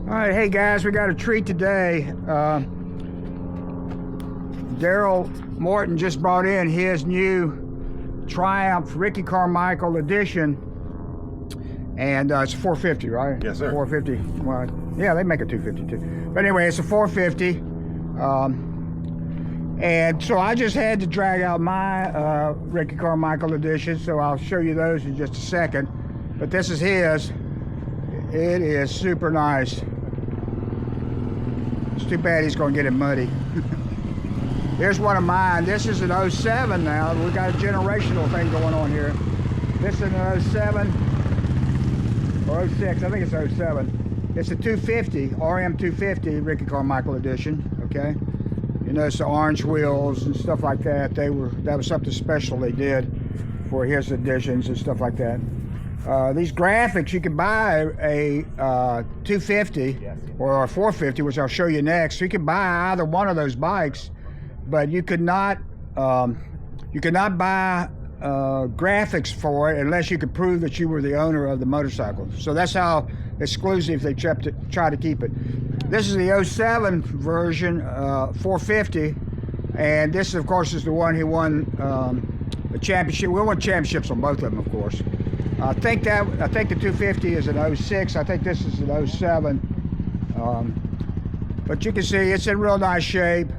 All right, hey guys, we got a treat today. Darrell Morton just brought in his new Triumph Ricky Carmichael Edition, and it's a 450, right? Yes, sir. 450. Well, yeah, they make a 250 too. But anyway, it's a 450. And so I just had to drag out my Ricky Carmichael Edition, so I'll show you those in just a second. But this is his. It is super nice. It's too bad he's going to get it muddy. Here's one of mine. This is an 07 now. We got a generational thing going on here. This is an 07 or 06. I think it's 07. It's a 250, RM 250 Ricky Carmichael Edition. Okay. You notice the orange wheels and stuff like that. That was something special they did for his editions and stuff like that. These graphics, you can buy a 250 or a 450, which I'll show you next. You can buy either one of those bikes, but you could not buy graphics for it unless you could prove that you were the owner of the motorcycle. So that's how exclusive they try to keep it. This is the 07 version, 450, and this, of course, is the one he won the championship. We won championships on both of them, of course. I think the 250 is an 06. I think this is an 07. But you can see it's in real nice shape.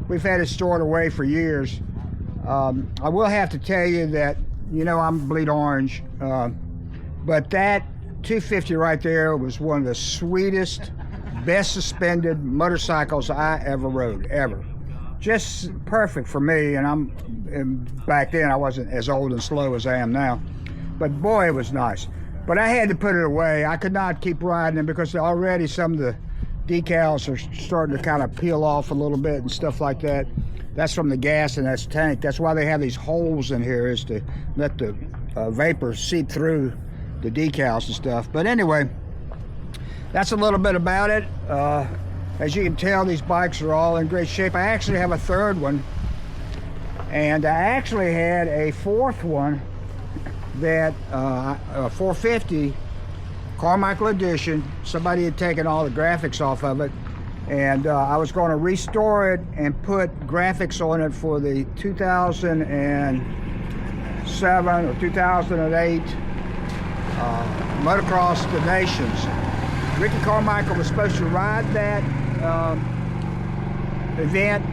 We've had it stored away for years. I will have to tell you that, you know, I'm bleed orange, but that 250 right there was one of the sweetest, best suspended motorcycles I ever rode, ever. Just perfect for me, and back then I wasn't as old and slow as I am now. But boy, it was nice. But I had to put it away. I could not keep riding it because already some of the decals are starting to kind of peel off a little bit and stuff like that. That's from the gas in that tank. That's why they have these holes in here, is to let the vapor seep through the decals and stuff. But anyway, that's a little bit about it. As you can tell, these bikes are all in great shape. I actually have a third one, and I actually had a fourth one, that 450 Carmichael Edition. Somebody had taken all the graphics off of it, and I was going to restore it and put graphics on it for the 2007 or 2008 Motocross the Nations. Ricky Carmichael was supposed to ride that event,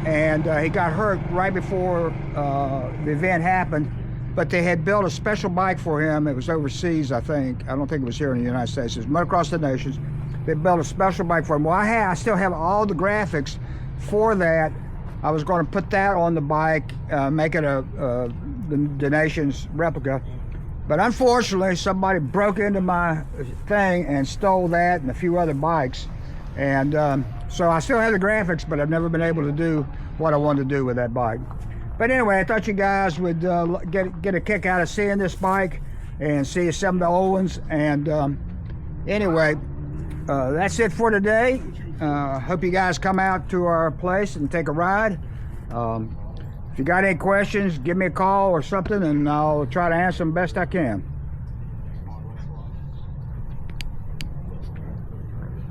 and he got hurt right before the event happened. But they had built a special bike for him. It was overseas, I think. I don't think it was here in the United States. It was Motocross the Nations. They built a special bike for him. Well, I still have all the graphics for that. I was going to put that on the bike, make it the Nations replica. But unfortunately, somebody broke into my thing and stole that and a few other bikes. And so I still have the graphics, but I've never been able to do what I wanted to do with that bike. But anyway, I thought you guys would get a kick out of seeing this bike and see some of the old ones. And anyway, that's it for today. Hope you guys come out to our place and take a ride. If you got any questions, give me a call or something, and I'll try to answer them best I can.